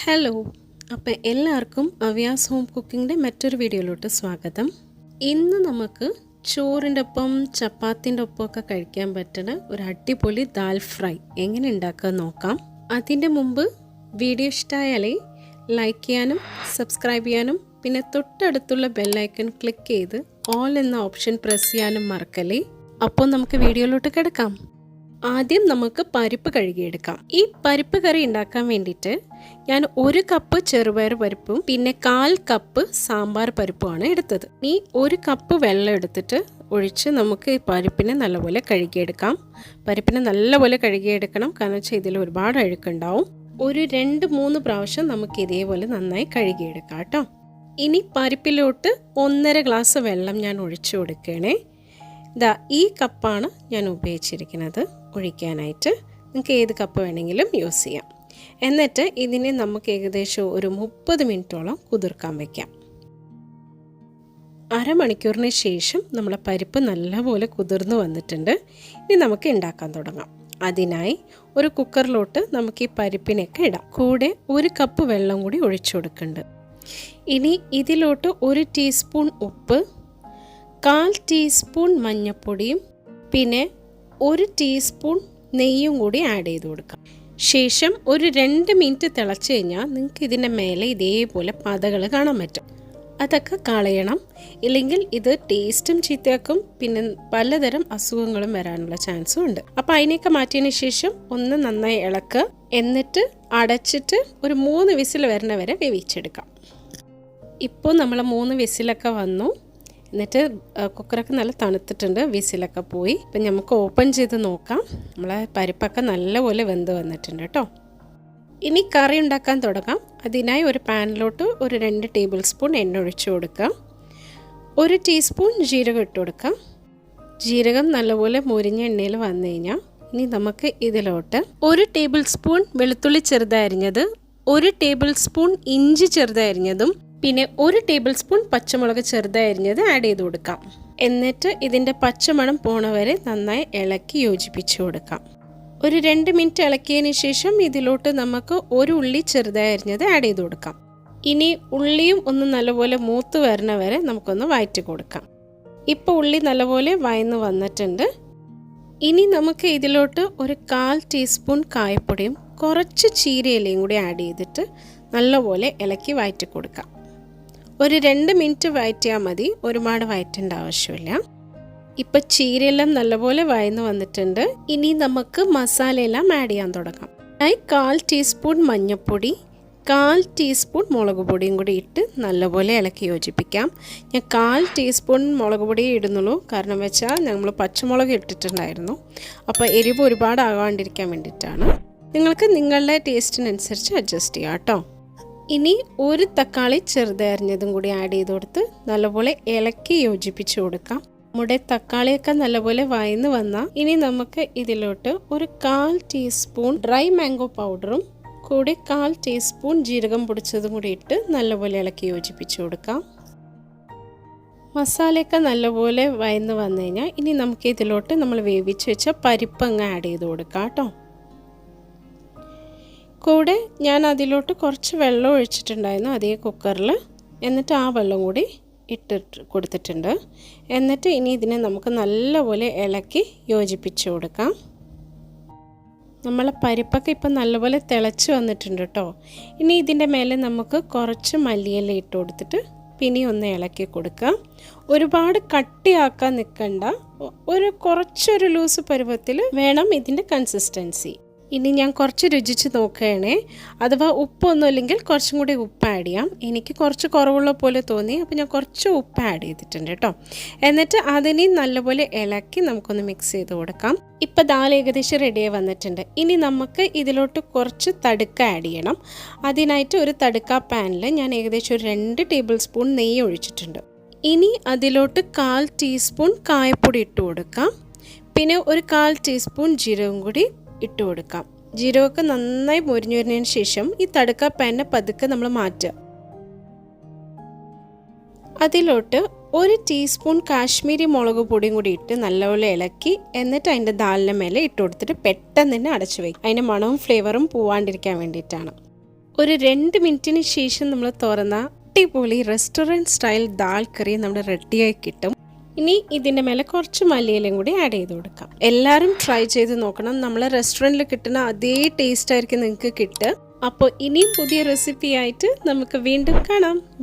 Hello, അപ്പോൾ എല്ലാവർക്കും അവ്യാസ് home കുക്കിങ്ങിൻ്റെ മറ്റൊരു വീഡിയോയിലോട്ട് സ്വാഗതം. ഇന്ന് നമുക്ക് ചോറിൻ്റെ ഒപ്പം ചപ്പാത്തിൻ്റെ ഒപ്പമൊക്കെ കഴിക്കാൻ പറ്റുന്ന ഒരു അടിപൊളി ദാൽ ഫ്രൈ എങ്ങനെ ഉണ്ടാക്കുക നോക്കാം. അതിൻ്റെ മുമ്പ് വീഡിയോ ഇഷ്ടമായാലേ ലൈക്ക് ചെയ്യാനും സബ്സ്ക്രൈബ് ചെയ്യാനും പിന്നെ തൊട്ടടുത്തുള്ള ബെല്ലൈക്കൺ ക്ലിക്ക് ചെയ്ത് ഓൾ എന്ന ഓപ്ഷൻ പ്രസ് ചെയ്യാനും മറക്കല്ലേ. അപ്പോൾ നമുക്ക് വീഡിയോയിലോട്ട് കിടക്കാം. ആദ്യം നമുക്ക് പരിപ്പ് കഴുകിയെടുക്കാം. ഈ പരിപ്പ് കറി ഉണ്ടാക്കാൻ വേണ്ടിയിട്ട് ഞാൻ 1 കപ്പ് ചെറുപയർ പരിപ്പും പിന്നെ 1/4 കപ്പ് സാമ്പാർ പരിപ്പുമാണ് എടുത്തത്. ഈ 1 കപ്പ് വെള്ളം എടുത്തിട്ട് ഒഴിച്ച് നമുക്ക് ഈ പരിപ്പിനെ നല്ലപോലെ കഴുകിയെടുക്കാം. പരിപ്പിനെ നല്ലപോലെ കഴുകിയെടുക്കണം, കാരണം വെച്ചാൽ ഇതിൽ ഒരുപാട് അഴുക്കുണ്ടാവും. ഒരു 2-3 പ്രാവശ്യം നമുക്ക് ഇതേപോലെ നന്നായി കഴുകിയെടുക്കാം കേട്ടോ. ഇനി പരിപ്പിലോട്ട് 1.5 ഗ്ലാസ് വെള്ളം ഞാൻ ഒഴിച്ചു കൊടുക്കണേ. ഈ കപ്പാണ് ഞാൻ ഉപയോഗിച്ചിരിക്കുന്നത് ഒഴിക്കാനായിട്ട്. നിങ്ങൾക്ക് ഏത് കപ്പ് വേണമെങ്കിലും യൂസ് ചെയ്യാം. എന്നിട്ട് ഇതിനെ നമുക്ക് ഏകദേശം ഒരു 30 മിനിറ്റോളം കുതിർക്കാൻ വയ്ക്കാം. അരമണിക്കൂറിന് ശേഷം നമ്മളെ പരിപ്പ് നല്ലപോലെ കുതിർന്ന് വന്നിട്ടുണ്ട്. ഇനി നമുക്ക് ഉണ്ടാക്കാൻ തുടങ്ങാം. അതിനായി ഒരു കുക്കറിലോട്ട് നമുക്ക് ഈ പരിപ്പിനൊക്കെ ഇടാം. കൂടെ 1 കപ്പ് വെള്ളം കൂടി ഒഴിച്ചു കൊടുക്കുന്നുണ്ട്. ഇനി ഇതിലോട്ട് 1 ടീസ്പൂൺ ഉപ്പ്, 1/4 ടീസ്പൂൺ മഞ്ഞൾപ്പൊടിയും പിന്നെ 1 ടീസ്പൂൺ നെയ്യും കൂടി ആഡ് ചെയ്ത് കൊടുക്കാം. ശേഷം ഒരു 2 മിനിറ്റ് തിളച്ച് കഴിഞ്ഞാൽ നിങ്ങൾക്ക് ഇതിൻ്റെ മേലെ ഇതേപോലെ പതകൾ കാണാൻ പറ്റും. അതൊക്കെ കളയണം, ഇല്ലെങ്കിൽ ഇത് ടേസ്റ്റും ചീത്തയാക്കും, പിന്നെ പലതരം അസുഖങ്ങളും വരാനുള്ള ചാൻസും ഉണ്ട്. അപ്പോൾ അതിനെയൊക്കെ മാറ്റിയതിന് ശേഷം ഒന്ന് നന്നായി ഇളക്കുക. എന്നിട്ട് അടച്ചിട്ട് ഒരു 3 വിസിൽ വരുന്ന വരെ വേവിച്ചെടുക്കാം. ഇപ്പോൾ നമ്മൾ 3 വിസിലൊക്കെ വന്നു. എന്നിട്ട് കുക്കറൊക്കെ നല്ല തണുത്തിട്ടുണ്ട്, വിസിലൊക്കെ പോയി. ഇപ്പം നമുക്ക് ഓപ്പൺ ചെയ്ത് നോക്കാം. നമ്മളെ പരിപ്പൊക്കെ നല്ലപോലെ വെന്ത് വന്നിട്ടുണ്ട് കേട്ടോ. ഇനി കറി ഉണ്ടാക്കാൻ തുടങ്ങാം. അതിനായി ഒരു പാനിലോട്ട് ഒരു 2 ടേബിൾ സ്പൂൺ എണ്ണ ഒഴിച്ചു കൊടുക്കാം. 1 ടീസ്പൂൺ ജീരകം ഇട്ട് കൊടുക്കാം. ജീരകം നല്ലപോലെ മുരിഞ്ഞ എണ്ണയിൽ വന്നു കഴിഞ്ഞാൽ ഇനി നമുക്ക് ഇതിലോട്ട് 1 ടേബിൾ സ്പൂൺ വെളുത്തുള്ളി ചെറുതരിഞ്ഞത്, 1 ടേബിൾ സ്പൂൺ ഇഞ്ചി ചെറുതരിഞ്ഞതും പിന്നെ 1 ടേബിൾ സ്പൂൺ പച്ചമുളക് ചെറുതരിഞ്ഞത് ആഡ് ചെയ്ത് കൊടുക്കാം. എന്നിട്ട് ഇതിൻ്റെ പച്ചമണം പോണ വരെ നന്നായി ഇളക്കി യോജിപ്പിച്ച് കൊടുക്കാം. ഒരു 2 മിനിറ്റ് ഇളക്കിയതിന് ശേഷം ഇതിലോട്ട് നമുക്ക് 1 ഉള്ളി ചെറുതരിഞ്ഞത് ആഡ് ചെയ്ത് കൊടുക്കാം. ഇനി ഉള്ളിയും ഒന്ന് നല്ലപോലെ മൂത്ത് വരണ വരെ നമുക്കൊന്ന് വഴറ്റി കൊടുക്കാം. ഇപ്പോൾ ഉള്ളി നല്ലപോലെ വഴന്ന് വന്നിട്ടുണ്ട്. ഇനി നമുക്ക് ഇതിലോട്ട് ഒരു 1/4 ടീസ്പൂൺ കായപ്പൊടിയും കുറച്ച് ചീരയിലയും കൂടി ആഡ് ചെയ്തിട്ട് നല്ലപോലെ ഇളക്കി വഴറ്റി കൊടുക്കാം. ഒരു 2 മിനിറ്റ് വഴറ്റിയാൽ മതി, ഒരുപാട് വഴറ്റേണ്ട ആവശ്യമില്ല. ഇപ്പം ചീരയെല്ലാം നല്ലപോലെ വഴന്ന് വന്നിട്ടുണ്ട്. ഇനി നമുക്ക് മസാലയെല്ലാം ആഡ് ചെയ്യാൻ തുടങ്ങാം. 1/4 ടീസ്പൂൺ മഞ്ഞൾപ്പൊടി, 1/4 ടീസ്പൂൺ മുളക് പൊടിയും കൂടി ഇട്ട് നല്ലപോലെ ഇളക്കി യോജിപ്പിക്കാം. ഞാൻ 1/4 ടീസ്പൂൺ മുളക് പൊടി ഇടുന്നുള്ളൂ, കാരണം വെച്ചാൽ നമ്മൾ പച്ചമുളക് ഇട്ടിട്ടുണ്ടായിരുന്നു. അപ്പോൾ എരിവ് ഒരുപാട് ആകാണ്ടിരിക്കാൻ വേണ്ടിയിട്ടാണ്. നിങ്ങൾക്ക് നിങ്ങളുടെ ടേസ്റ്റിനനുസരിച്ച് അഡ്ജസ്റ്റ് ചെയ്യാം കേട്ടോ. ഇനി 1 തക്കാളി ചെറുതരിഞ്ഞതും കൂടി ആഡ് ചെയ്ത് കൊടുത്ത് നല്ലപോലെ ഇളക്കി യോജിപ്പിച്ച് കൊടുക്കാം. നമ്മുടെ തക്കാളിയൊക്കെ നല്ലപോലെ വഴന്ന് വന്നാൽ ഇനി നമുക്ക് ഇതിലോട്ട് ഒരു 1/4 ടീസ്പൂൺ ഡ്രൈ മാംഗോ പൗഡറും കൂടി 1/4 ടീസ്പൂൺ ജീരകം പൊടിച്ചതും കൂടി ഇട്ട് നല്ലപോലെ ഇളക്കി യോജിപ്പിച്ച് കൊടുക്കാം. മസാലയൊക്കെ നല്ലപോലെ വഴന്ന് വന്നു കഴിഞ്ഞാൽ ഇനി നമുക്ക് ഇതിലോട്ട് നമ്മൾ വേവിച്ച് വെച്ച പരിപ്പ് അങ്ങ് ആഡ് ചെയ്ത് കൊടുക്കാം കേട്ടോ. കൂടെ ഞാൻ അതിലോട്ട് കുറച്ച് വെള്ളം ഒഴിച്ചിട്ടുണ്ടായിരുന്നു അതേ കുക്കറിൽ. എന്നിട്ട് ആ വെള്ളം കൂടി ഇട്ടിട്ട് കൊടുത്തിട്ടുണ്ട്. എന്നിട്ട് ഇനി ഇതിനെ നമുക്ക് നല്ലപോലെ ഇളക്കി യോജിപ്പിച്ച് കൊടുക്കാം. നമ്മളെ പരിപ്പൊക്കെ ഇപ്പം നല്ലപോലെ തിളച്ച് വന്നിട്ടുണ്ട് കേട്ടോ. ഇനി ഇതിൻ്റെ മേലെ നമുക്ക് കുറച്ച് മല്ലിയില ഇട്ട് കൊടുത്തിട്ട് പിന്നെ ഒന്ന് ഇളക്കി കൊടുക്കാം. ഒരുപാട് കട്ടിയാക്കാൻ നിൽക്കണ്ട, കുറച്ചൊരു ലൂസ് പരുവത്തിൽ വേണം ഇതിൻ്റെ കൺസിസ്റ്റൻസി. ഇനി ഞാൻ കുറച്ച് രുചിച്ച് നോക്കുകയാണേ. അഥവാ ഉപ്പൊന്നും ഇല്ലെങ്കിൽ കുറച്ചും കൂടി ഉപ്പ് ആഡ് ചെയ്യാം. എനിക്ക് കുറച്ച് കുറവുള്ള പോലെ തോന്നി, അപ്പോൾ ഞാൻ കുറച്ച് ഉപ്പ് ആഡ് ചെയ്തിട്ടുണ്ട് കേട്ടോ. എന്നിട്ട് അതിനെ നല്ലപോലെ ഇളക്കി നമുക്കൊന്ന് മിക്സ് ചെയ്ത് കൊടുക്കാം. ഇപ്പോൾ ദാൽ ഏകദേശം റെഡിയായി വന്നിട്ടുണ്ട്. ഇനി നമുക്ക് ഇതിലോട്ട് കുറച്ച് തടുക്ക ആഡ് ചെയ്യണം. അതിനായിട്ട് ഒരു തടുക്ക പാനിൽ ഞാൻ ഏകദേശം ഒരു 2 ടേബിൾ സ്പൂൺ നെയ്യ് ഒഴിച്ചിട്ടുണ്ട്. ഇനി അതിലോട്ട് 1/4 ടീസ്പൂൺ കായപ്പൊടി ഇട്ട് കൊടുക്കാം. പിന്നെ ഒരു 1/4 ടീസ്പൂൺ ജീരകം കൂടി ഇട്ട് കൊടുക്കാം. ജീരകമൊക്കെ നന്നായി മുരിഞ്ഞു വരുന്നതിന് ശേഷം ഈ തടുക്ക പാനിനെ പതുക്കെ നമ്മൾ മാറ്റുക. അതിലോട്ട് 1 ടീസ്പൂൺ കാശ്മീരി മുളക് പൊടിയും കൂടി ഇട്ട് നല്ലപോലെ ഇളക്കി എന്നിട്ട് അതിൻ്റെ ദാലിൻ്റെ മേലെ ഇട്ട് കൊടുത്തിട്ട് പെട്ടെന്ന് തന്നെ അടച്ചു വയ്ക്കും. അതിൻ്റെ മണവും ഫ്ലേവറും പോവാണ്ടിരിക്കാൻ വേണ്ടിയിട്ടാണ്. ഒരു 2 മിനിറ്റിന് ശേഷം നമ്മൾ തുറന്ന അടിപൊളി റെസ്റ്റോറൻറ്റ് സ്റ്റൈൽ ദാൽ കറി നമ്മുടെ റെഡിയായി കിട്ടും. ഇനി ഇതിൻ്റെ മേലെ കുറച്ച് മല്ലിയിലയും കൂടി ആഡ് ചെയ്ത് കൊടുക്കാം. എല്ലാവരും ട്രൈ ചെയ്ത് നോക്കണം. നമ്മളെ റെസ്റ്റോറൻറ്റിൽ കിട്ടുന്ന അതേ ടേസ്റ്റ് ആയിരിക്കും നിങ്ങൾക്ക് കിട്ടുക. അപ്പോൾ ഇനിയും പുതിയ റെസിപ്പി ആയിട്ട് നമുക്ക് വീണ്ടും കാണാം.